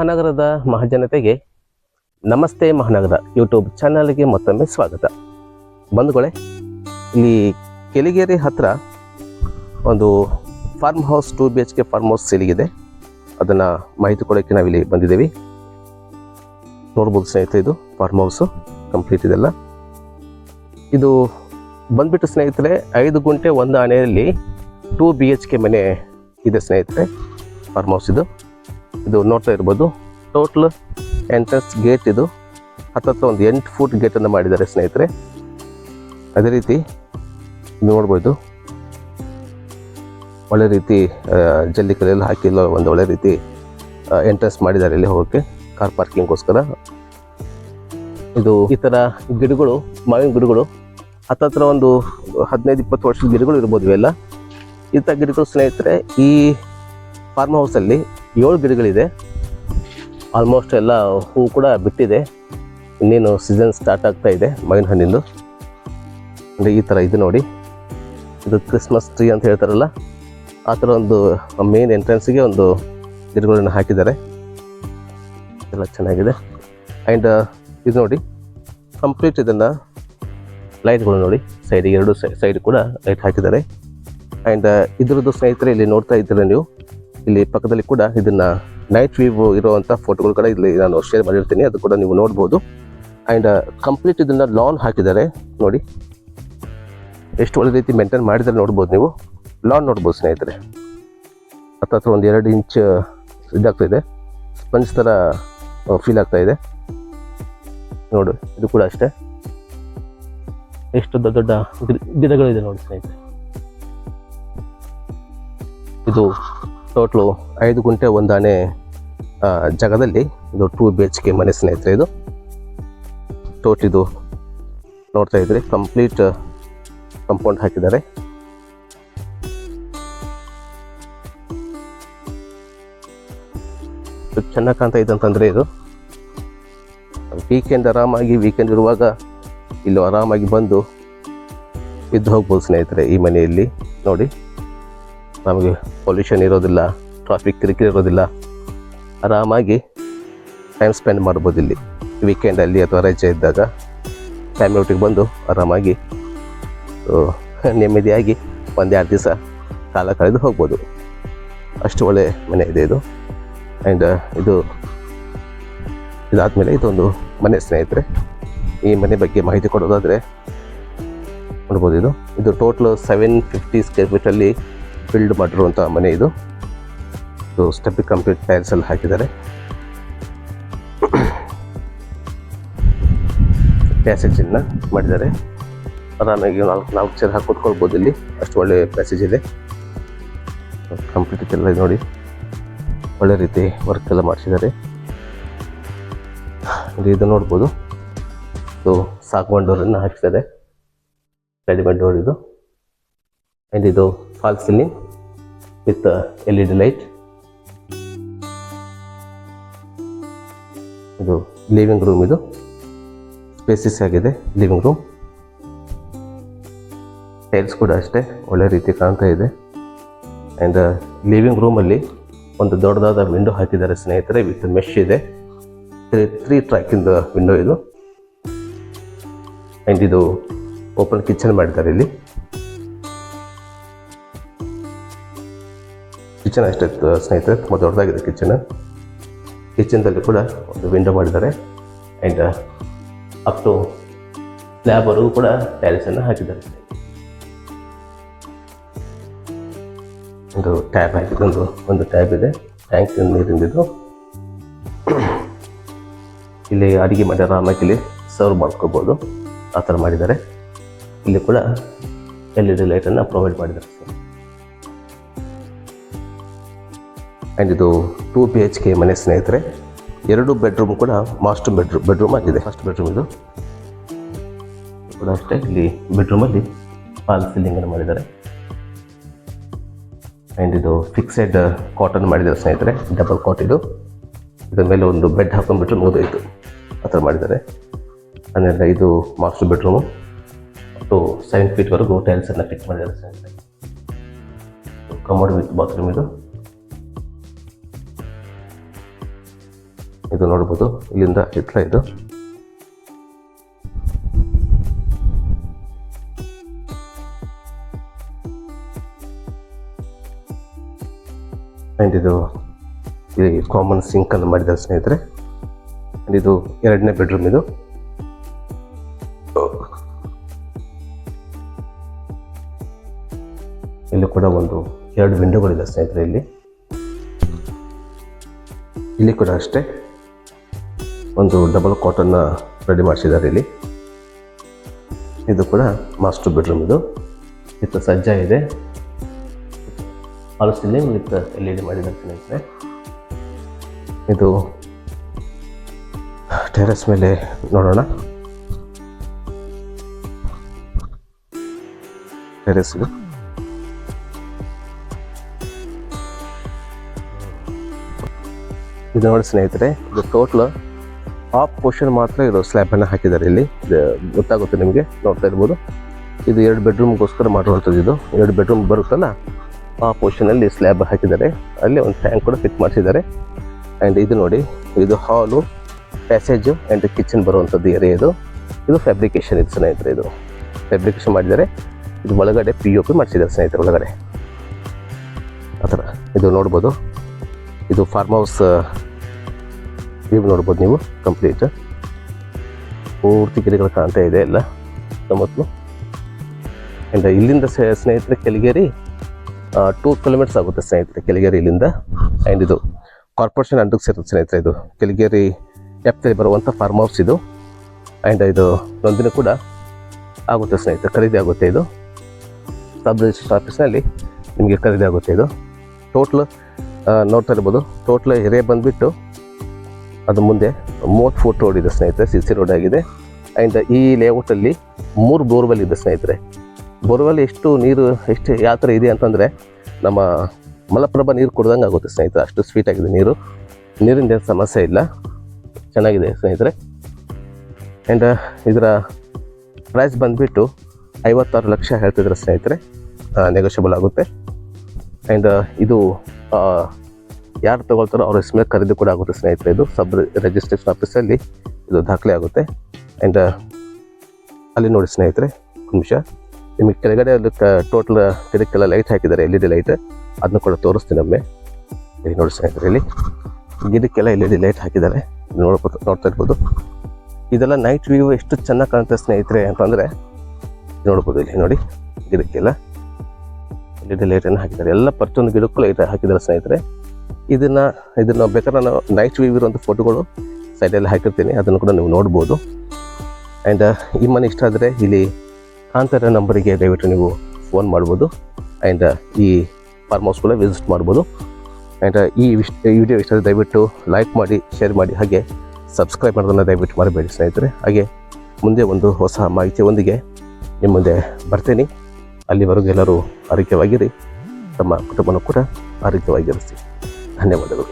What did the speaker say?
ಮಹಾನಗರದ ಮಹಾಜನತೆಗೆ ನಮಸ್ತೆ ಮಹಾನಗರ ಯೂಟ್ಯೂಬ್ ಚಾನಲ್ಗೆ ಮತ್ತೊಮ್ಮೆ ಸ್ವಾಗತ. ಬಂಧುಗಳೇ, ಇಲ್ಲಿ ಕೆಲಿಗೇರಿ ಹತ್ರ ಒಂದು farm house 2 BHK farm house ಸೇಲಿಗಿದೆ. ಅದನ್ನು ಮಾಹಿತಿ ಕೊಡೋಕ್ಕೆ ನಾವಿಲ್ಲಿ ಬಂದಿದ್ದೀವಿ. ನೋಡ್ಬೋದು ಸ್ನೇಹಿತರೆ, ಇದು ಫಾರ್ಮ್ ಹೌಸು ಕಂಪ್ಲೀಟ್ ಇದೆಲ್ಲ. ಇದು ಬಂದ್ಬಿಟ್ಟು ಸ್ನೇಹಿತರೆ 5 ಗುಂಟೆ 1 ಆನೆಯಲ್ಲಿ 2 BHK ಮನೆ ಇದೆ ಸ್ನೇಹಿತರೆ. ಫಾರ್ಮ್ ಹೌಸ್ ಇದು ನೋಡ್ತಾ ಇರ್ಬೋದು. ಟೋಟಲ್ ಎಂಟ್ರೆನ್ಸ್ ಗೇಟ್ ಇದು ಹತ್ತತ್ರ ಒಂದು 8 ಫೂಟ್ ಗೇಟನ್ನು ಮಾಡಿದ್ದಾರೆ ಸ್ನೇಹಿತರೆ. ಅದೇ ರೀತಿ ನೋಡ್ಬೋದು, ಒಳ್ಳೆ ರೀತಿ ಜಲ್ಲಿಕಲ್ಲೆಲ್ಲ ಹಾಕಿಲ್ಲ, ಒಂದು ಒಳ್ಳೆ ರೀತಿ ಎಂಟ್ರೆನ್ಸ್ ಮಾಡಿದ್ದಾರೆ ಇಲ್ಲಿ ಹೋಗೋಕ್ಕೆ, ಕಾರ್ ಪಾರ್ಕಿಂಗ್ಗೋಸ್ಕರ. ಇದು ಈ ಥರ ಗಿಡಗಳು, ಮಾವಿನ ಗಿಡಗಳು ಹತ್ತತ್ರ ಒಂದು 15-20 ವರ್ಷದ ಗಿಡಗಳು ಇರ್ಬೋದು. ಇವೆಲ್ಲ ಇಂಥ ಗಿಡಗಳು ಸ್ನೇಹಿತರೆ ಈ ಫಾರ್ಮ್ ಹೌಸಲ್ಲಿ 7 ಗಿಡಗಳಿದೆ. ಆಲ್ಮೋಸ್ಟ್ ಎಲ್ಲ ಹೂ ಕೂಡ ಬಿಟ್ಟಿದೆ, ಇನ್ನೇನು ಸೀಸನ್ ಸ್ಟಾರ್ಟ್ ಆಗ್ತಾ ಇದೆ ಮಾವಿನ ಹಣ್ಣಿಂದು. ಅಂದರೆ ಈ ಥರ ಇದು ನೋಡಿ, ಇದು ಕ್ರಿಸ್ಮಸ್ ಟ್ರೀ ಅಂತ ಹೇಳ್ತಾರಲ್ಲ, ಆ ಥರ ಒಂದು ಮೇನ್ ಎಂಟ್ರೆನ್ಸಿಗೆ ಒಂದು ಗಿಡಗಳನ್ನು ಹಾಕಿದ್ದಾರೆ. ಎಲ್ಲ ಚೆನ್ನಾಗಿದೆ. ಆ್ಯಂಡ್ ಇದು ನೋಡಿ ಕಂಪ್ಲೀಟ್ ಇದನ್ನು ಲೈಟ್ಗಳು ನೋಡಿ, ಸೈಡಿಗೆ 2 ಸೈಡ್ ಕೂಡ ಲೈಟ್ ಹಾಕಿದ್ದಾರೆ. ಆ್ಯಂಡ್ ಇದ್ರದ್ದು ಸ್ನೇಹಿತರೆ ಇಲ್ಲಿ ನೋಡ್ತಾ ಇದ್ದೀರ ನೀವು, ಇಲ್ಲಿ ಪಕ್ಕದಲ್ಲಿ ಕೂಡ ಇದನ್ನು ನೈಟ್ ವ್ಯೂ ಇರುವಂಥ ಫೋಟೋಗಳು ಕೂಡ ಇಲ್ಲಿ ನಾನು ಶೇರ್ ಮಾಡಿರ್ತೀನಿ, ಅದು ಕೂಡ ನೀವು ನೋಡ್ಬೋದು. ಆ್ಯಂಡ್ ಕಂಪ್ಲೀಟ್ ಇದನ್ನು ಲಾನ್ ಹಾಕಿದ್ದಾರೆ ನೋಡಿ, ಎಷ್ಟು ಒಳ್ಳೆ ರೀತಿ ಮೇಂಟೈನ್ ಮಾಡಿದ್ದಾರೆ ನೋಡ್ಬೋದು ನೀವು. ಲಾನ್ ನೋಡ್ಬೋದು ಸ್ನೇಹಿತರೆ, ಹತ್ತತ್ರ ಒಂದು 2 ಇಂಚ್ ಇದಾಗ್ತಾ ಇದೆ, ಸ್ಪಂಜ್ ಥರ ಫೀಲ್ ಆಗ್ತಾ ಇದೆ ನೋಡು. ಇದು ಕೂಡ ಅಷ್ಟೇ, ಎಷ್ಟು ದೊಡ್ಡ ದೊಡ್ಡ ಗಿಡಗಳಿದೆ ನೋಡಿ ಸ್ನೇಹಿತರೆ. ಇದು ಟೋಟ್ಲು 5 ಗುಂಟೆ 1 ಆನೆ ಜಾಗದಲ್ಲಿ ಇದು 2 BHK ಮನೆ ಸ್ನೇಹಿತರೆ. ಇದು ಟೋಟಲ್ ಇದು ನೋಡ್ತಾ ಇದ್ರಿ, ಕಂಪ್ಲೀಟ್ ಕಾಂಪೌಂಡ್ ಹಾಕಿದ್ದಾರೆ. ಚೆನ್ನಾಗಿ ಕಾಣ್ತಾ ಇದೆ ಅಂತಂದರೆ, ಇದು ವೀಕೆಂಡ್ ಇರುವಾಗ ಇಲ್ಲಿ ಆರಾಮಾಗಿ ಬಂದು ಇದ್ದು ಹೋಗ್ಬೋದು ಸ್ನೇಹಿತರೆ. ಈ ಮನೆಯಲ್ಲಿ ನೋಡಿ, ನಮಗೆ ಪೊಲ್ಯೂಷನ್ ಇರೋದಿಲ್ಲ, ಟ್ರಾಫಿಕ್ ಕಿರಿಕಿರಿ ಇರೋದಿಲ್ಲ, ಆರಾಮಾಗಿ ಟೈಮ್ ಸ್ಪೆಂಡ್ ಮಾಡ್ಬೋದು ಇಲ್ಲಿ ವೀಕೆಂಡಲ್ಲಿ ಅಥವಾ ರಜೆ ಇದ್ದಾಗ. ಫ್ಯಾಮಿಲಿ ಒಟ್ಟಿಗೆ ಬಂದು ಆರಾಮಾಗಿ ನೆಮ್ಮದಿಯಾಗಿ 1-2 ದಿವಸ ಕಾಲ ಕಳೆದು ಹೋಗ್ಬೋದು. ಅಷ್ಟು ಒಳ್ಳೆ ಮನೆ ಇದೆ ಇದು. ಆ್ಯಂಡ್ ಇದಾದಮೇಲೆ ಇದೊಂದು ಮನೆ ಸ್ನೇಹಿತರೆ. ಈ ಮನೆ ಬಗ್ಗೆ ಮಾಹಿತಿ ಕೊಡೋದಾದರೆ ನೋಡ್ಬೋದು, ಇದು ಟೋಟಲ್ 750 ಸ್ಕ್ವೇರ್ ಫೀಟಲ್ಲಿ ಬಿಲ್ಡ್ ಮಾಡಿರುವಂಥ ಮನೆ ಇದು. ಸ್ಟೆಪ್ ಕಂಪ್ಲೀಟ್ ಟೈಲ್ಸ್ ಎಲ್ಲ ಹಾಕಿದ್ದಾರೆ. ಪ್ಯಾಸೇಜನ್ನು ಮಾಡಿದ್ದಾರೆ, ಆರಾಮಾಗಿ 4 ಚೇರ್ ಹಾಕಿ ಕೂತ್ಕೊಳ್ಬೋದು ಇಲ್ಲಿ, ಅಷ್ಟು ಒಳ್ಳೆ ಪ್ಯಾಸೇಜ್ ಇದೆ. ಕಂಪ್ಲೀಟ್ ಎಲ್ಲ ನೋಡಿ, ಒಳ್ಳೆ ರೀತಿ ವರ್ಕ್ ಎಲ್ಲ ಮಾಡಿಸಿದ್ದಾರೆ. ಇದು ನೋಡ್ಬೋದು, ಇದು ಸಾಗವಾನ್ ಡೋರನ್ನು ಹಾಕಿದ್ದಾರೆ, ರೆಡಿಮೇಡ್ ಡೋರ್ ಇದು. ಆ್ಯಂಡ್ ಇದು fall ceiling with LED light. ಇದು ಲಿವಿಂಗ್ ರೂಮ್, ಇದು ಸ್ಪೇಸಿಯಸ್ ಆಗಿದೆ ಲಿವಿಂಗ್ ರೂಮ್. ಟೈಲ್ಸ್ ಕೂಡ ಅಷ್ಟೇ ಒಳ್ಳೆ ರೀತಿ ಕಾಣ್ತಾ ಇದೆ. ಆ್ಯಂಡ್ ಲಿವಿಂಗ್ ರೂಮಲ್ಲಿ ಒಂದು ದೊಡ್ಡದಾದ ವಿಂಡೋ ಹಾಕಿದ್ದಾರೆ ಸ್ನೇಹಿತರೆ, ವಿತ್ ಮೆಶ್ ಇದೆ. 3 ಟ್ರ್ಯಾಕಿಂದ ವಿಂಡೋ ಇದು. ಆ್ಯಂಡ್ ಇದು ಓಪನ್ ಕಿಚನ್ ಮಾಡಿದ್ದಾರೆ ಇಲ್ಲಿ. ಕಿಚನ್ ಅಷ್ಟೇ ಸ್ನೇಹಿತರೆ, ತುಂಬ ದೊಡ್ಡದಾಗಿದೆ ಕಿಚನ್ದಲ್ಲಿ ಕೂಡ ಒಂದು ವಿಂಡೋ ಮಾಡಿದ್ದಾರೆ. ಆ್ಯಂಡ್ ಅಪ್ ಟು ಸ್ಲ್ಯಾಬ್ವರೆಗೂ ಕೂಡ ಟೈಲ್ಸನ್ನು ಹಾಕಿದ್ದಾರೆ. ಒಂದು ಟ್ಯಾಬ್ ಹಾಕಿದ್ದು, ಒಂದು ಟ್ಯಾಬ್ ಇದೆ, ಟ್ಯಾಂಕ್ ನೀರಿಂದಿದ್ದು. ಇಲ್ಲಿ ಅಡುಗೆ ಮಾಡಿ ಆರಾಮಾಗಿ ಇಲ್ಲಿ ಸರ್ವ್ ಮಾಡ್ಕೋಬೋದು, ಆ ಥರ ಮಾಡಿದ್ದಾರೆ. ಇಲ್ಲಿ ಕೂಡ LED ಲೈಟನ್ನು ಪ್ರೊವೈಡ್ ಮಾಡಿದ್ದಾರೆ. ಆ್ಯಂಡ್ ಇದು 2 BHK ಮನೆ ಸ್ನೇಹಿತರೆ. 2 ಬೆಡ್ರೂಮ್ ಕೂಡ ಮಾಸ್ಟರ್ ಬೆಡ್ರೂಮ್ ಆಗಿದೆ. ಫಸ್ಟ್ ಬೆಡ್ರೂಮ್ ಇದು ಕೂಡ ಅಷ್ಟೇ. ಇಲ್ಲಿ ಬೆಡ್ರೂಮಲ್ಲಿ ಫಾಲ್ ಸೀಲಿಂಗನ್ನು ಮಾಡಿದ್ದಾರೆ. ಆ್ಯಂಡ್ ಇದು ಫಿಕ್ಸೆಡ್ ಕಾಟನ್ ಮಾಡಿದ್ದಾರೆ ಸ್ನೇಹಿತರೆ, ಡಬಲ್ ಕಾಟ್ ಇದು. ಇದರ ಮೇಲೆ ಒಂದು ಬೆಡ್ ಹಾಕೊಂಡ್ಬಿಟ್ಟು ಮುಗಿದೋಯ್ತು, ಆ ಥರ ಮಾಡಿದ್ದಾರೆ. ಆಮೇಲೆ ಇದು ಮಾಸ್ಟರ್ ಬೆಡ್ರೂಮು, ಅಪ್ ಟು 7 ಫೀಟ್ವರೆಗೂ ಟೈಲ್ಸನ್ನು ಫಿಕ್ಸ್ ಮಾಡಿದ್ದಾರೆ ಸ್ನೇಹಿತರೆ. ಕಮೋಡ್ ವಿತ್ ಬಾತ್ರೂಮ್ ಇದು. ಇದು ನೋಡ್ಬೋದು, ಇಲ್ಲಿಂದ ಹಿತ್ಲ ಇದು. ಆ್ಯಂಡ್ ಇದು ಇಲ್ಲಿ ಕಾಮನ್ ಸಿಂಕಲ್ಲಿ ಮಾಡಿದ್ದಾರೆ ಸ್ನೇಹಿತರೆ. ಆ್ಯಂಡ್ ಇದು 2ನೇ ಬೆಡ್ರೂಮ್ ಇದು. ಇಲ್ಲಿ ಕೂಡ 2 ವಿಂಡೋಗಳಿದೆ ಸ್ನೇಹಿತರೆ. ಇಲ್ಲಿ ಕೂಡ ಅಷ್ಟೇ ಒಂದು ಡಬಲ್ ಕಾಟನ್ನ ರೆಡಿ ಮಾಡಿಸಿದ್ದಾರೆ ಇಲ್ಲಿ. ಇದು ಕೂಡ ಮಾಸ್ಟರ್ ಬೆಡ್ರೂಮ್ ಇದು. ಇದು ಸಜ್ಜ ಇದೆ, ಹಾಲ್ ಸೀಲಿಂಗ್ ವಿತ್ LED ಮಾಡಿದ್ದಾರೆ ಸ್ನೇಹಿತರೆ. ಇದು ಟೆರೆಸ್ ಮೇಲೆ ನೋಡೋಣ. ಟೆರೆಸ್ ಇದು ನೋಡಿ ಸ್ನೇಹಿತರೆ, ಇದು ಟೋಟಲ್ ಹಾಫ್ ಪೋರ್ಷನ್ ಮಾತ್ರ ಇದು ಸ್ಲ್ಯಾಬನ್ನು ಹಾಕಿದ್ದಾರೆ ಇಲ್ಲಿ. ಇದು ಗೊತ್ತಾಗುತ್ತೆ ನಿಮಗೆ, ನೋಡ್ತಾ ಇರ್ಬೋದು. ಇದು 2 ಬೆಡ್ರೂಮ್ಗೋಸ್ಕರ ಮಾಡುವಂಥದ್ದು. ಇದು 2 ಬೆಡ್ರೂಮ್ ಬರುತ್ತಲ್ಲ, ಆ ಪೋರ್ಷನಲ್ಲಿ ಸ್ಲ್ಯಾಬ್ ಹಾಕಿದ್ದಾರೆ. ಅಲ್ಲಿ ಒಂದು ಟ್ಯಾಂಕ್ ಕೂಡ ಫಿಟ್ ಮಾಡಿಸಿದ್ದಾರೆ. ಆ್ಯಂಡ್ ಇದು ನೋಡಿ, ಇದು ಹಾಲು, ಪ್ಯಾಸೇಜು ಆ್ಯಂಡ್ ಕಿಚನ್ ಬರುವಂಥದ್ದು ಏರಿಯಾ ಇದು. ಇದು ಫ್ಯಾಬ್ರಿಕೇಷನ್ ಇದು ಸ್ನೇಹಿತರೆ. ಇದು ಫ್ಯಾಬ್ರಿಕೇಷನ್ ಮಾಡಿದ್ದಾರೆ. ಇದು ಒಳಗಡೆ POP ಮಾಡಿಸಿದ್ದಾರೆ ಸ್ನೇಹಿತರೆ ಒಳಗಡೆ ಆ ಥರ. ಇದು ನೋಡ್ಬೋದು, ಇದು ಫಾರ್ಮ್ ಹೌಸ್ ವ್ಯೂ ನೋಡ್ಬೋದು ನೀವು. ಕಂಪ್ಲೀಟ್ ಪೂರ್ತಿ ಗಿಡಗಳು ಕಾಣ್ತಾ ಇದೆ ಎಲ್ಲ ಸುತ್ತಮುತ್ತಲು. ಆ್ಯಂಡ್ ಇಲ್ಲಿಂದ ಸ್ನೇಹಿತರೆ ಕೆಲಿಗೇರಿ 2 ಕಿಲೋಮೀಟರ್ಸ್ ಆಗುತ್ತೆ ಸ್ನೇಹಿತರೆ, ಕೆಲಿಗೇರಿ ಇಲ್ಲಿಂದ. ಆ್ಯಂಡ್ ಇದು ಕಾರ್ಪೊರೇಷನ್ ಅಂಡರ್ಗೆ ಸೇರುತ್ತೆ ಸ್ನೇಹಿತರೆ. ಇದು ಕೆಲಿಗೇರಿ ವ್ಯಾಪ್ತಿಯಲ್ಲಿ ಬರುವಂಥ ಫಾರ್ಮ್ ಹೌಸ್ ಇದು. ಆ್ಯಂಡ್ ಇದು ನೋಂದಣಿ ಕೂಡ ಆಗುತ್ತೆ ಸ್ನೇಹಿತರೆ, ಖರೀದಿ ಆಗುತ್ತೆ. ಇದು ಸಬ್ ರಿಜಿಸ್ಟರ್ ಆಫೀಸ್ನಲ್ಲಿ ನಿಮಗೆ ಖರೀದಿ ಆಗುತ್ತೆ. ಇದು ಟೋಟ್ಲ್ ನೋಡ್ತಾ ಇರ್ಬೋದು. ಟೋಟ್ಲ್ ಏರಿಯಾ ಬಂದುಬಿಟ್ಟು ಅದು ಮುಂದೆ 30 ಫೂಟ್ ರೋಡ್ ಇದೆ ಸ್ನೇಹಿತರೆ, CC ರೋಡ್ ಆಗಿದೆ. ಆ್ಯಂಡ್ ಈ ಲೇಔಟಲ್ಲಿ 3 ಬೋರ್ವೆಲ್ ಇದೆ ಸ್ನೇಹಿತರೆ. ಬೋರ್ವೆಲ್ ಎಷ್ಟು ಯಾವ ಥರ ಇದೆ ಅಂತಂದರೆ, ನಮ್ಮ ಮಲಪ್ರಭಾ ನೀರು ಕುಡ್ದಂಗೆ ಆಗುತ್ತೆ ಸ್ನೇಹಿತರೆ. ಅಷ್ಟು ಸ್ವೀಟ್ ಆಗಿದೆ ನೀರಿಂದ ಏನು ಸಮಸ್ಯೆ ಇಲ್ಲ, ಚೆನ್ನಾಗಿದೆ ಸ್ನೇಹಿತರೆ. ಆ್ಯಂಡ್ ಇದರ ಪ್ರೈಸ್ ಬಂದುಬಿಟ್ಟು 56 ಲಕ್ಷ ಹೇಳ್ತಿದ್ರೆ ಸ್ನೇಹಿತರೆ, ನೆಗೋಷಿಯಬಲ್ ಆಗುತ್ತೆ. ಆ್ಯಂಡ್ ಇದು ಯಾರು ತಗೊಳ್ತಾರೋ ಅವ್ರ ಹೆಸರು ಮೇಲೆ ಖರೀದಿ ಕೂಡ ಆಗುತ್ತೆ ಸ್ನೇಹಿತರೆ. ಇದು ಸಬ್ ರಿಜಿಸ್ಟ್ರೇಷನ್ ಆಫೀಸಲ್ಲಿ ಇದು ದಾಖಲೆ ಆಗುತ್ತೆ. ಆ್ಯಂಡ್ ಅಲ್ಲಿ ನೋಡಿ ಸ್ನೇಹಿತರೆ, ನಿಮಿಷ ನಿಮಗೆ ಕೆಳಗಡೆ ಟೋಟಲ್ ಗಿಡಕ್ಕೆಲ್ಲ ಲೈಟ್ ಹಾಕಿದ್ದಾರೆ, LED ಲೈಟ್. ಅದನ್ನು ಕೂಡ ತೋರಿಸ್ತೀನಿ ಒಮ್ಮೆ. ಇಲ್ಲಿ ನೋಡಿ ಸ್ನೇಹಿತರೆ, ಇಲ್ಲಿ ಗಿಡಕ್ಕೆಲ್ಲ LED ಲೈಟ್ ಹಾಕಿದ್ದಾರೆ, ನೋಡ್ತಾ ಇರ್ಬೋದು. ಇದೆಲ್ಲ ನೈಟ್ ವ್ಯೂ ಎಷ್ಟು ಚೆನ್ನಾಗಿ ಕಾಣುತ್ತೆ ಸ್ನೇಹಿತರೆ ಅಂತಂದರೆ ನೋಡ್ಬೋದು. ಇಲ್ಲಿ ನೋಡಿ, ಗಿಡಕ್ಕೆಲ್ಲ LED ಲೈಟನ್ನು ಹಾಕಿದ್ದಾರೆ. ಎಲ್ಲ ಪ್ರತಿಯೊಂದು ಗಿಡಕ್ಕೂ ಲೈಟ್ ಹಾಕಿದ್ದಾರೆ ಸ್ನೇಹಿತರೆ. ಇದನ್ನು ಬೇಕಾದ್ರೆ ನಾನು ನೈಟ್ ವ್ಯೂ ಇರುವಂಥ ಫೋಟೋಗಳು ಸೈಡಲ್ಲಿ ಹಾಕಿರ್ತೀನಿ, ಅದನ್ನು ಕೂಡ ನೀವು ನೋಡ್ಬೋದು. ಆ್ಯಂಡ್ ಈ ಮನೆ ಇಷ್ಟ ಆದರೆ ಇಲ್ಲಿ ಕಾಂತಾರ ನಂಬರಿಗೆ ದಯವಿಟ್ಟು ನೀವು ಫೋನ್ ಮಾಡ್ಬೋದು. ಆ್ಯಂಡ್ ಈ ಫಾರ್ಮ್ ಹೌಸ್ ಕೂಡ ವಿಸಿಟ್ ಮಾಡ್ಬೋದು. ಆ್ಯಂಡ್ ಈ ವಿಡಿಯೋ ಇಷ್ಟ ಆದರೆ ದಯವಿಟ್ಟು ಲೈಕ್ ಮಾಡಿ, ಶೇರ್ ಮಾಡಿ, ಹಾಗೆ ಸಬ್ಸ್ಕ್ರೈಬ್ ಮಾಡೋದನ್ನು ದಯವಿಟ್ಟು ಮಾಡಬೇಡಿ ಸ್ನೇಹಿತರೆ. ಹಾಗೆ ಮುಂದೆ ಒಂದು ಹೊಸ ಮಾಹಿತಿಯೊಂದಿಗೆ ನಿಮ್ಮ ಮುಂದೆ ಬರ್ತೀನಿ. ಅಲ್ಲಿವರೆಗೂ ಎಲ್ಲರೂ ಆರೋಗ್ಯವಾಗಿರಿ, ತಮ್ಮ ಕುಟುಂಬನೂ ಕೂಡ ಆರೋಗ್ಯವಾಗಿರಿಸಿ. ಧನ್ಯವಾದಗಳು.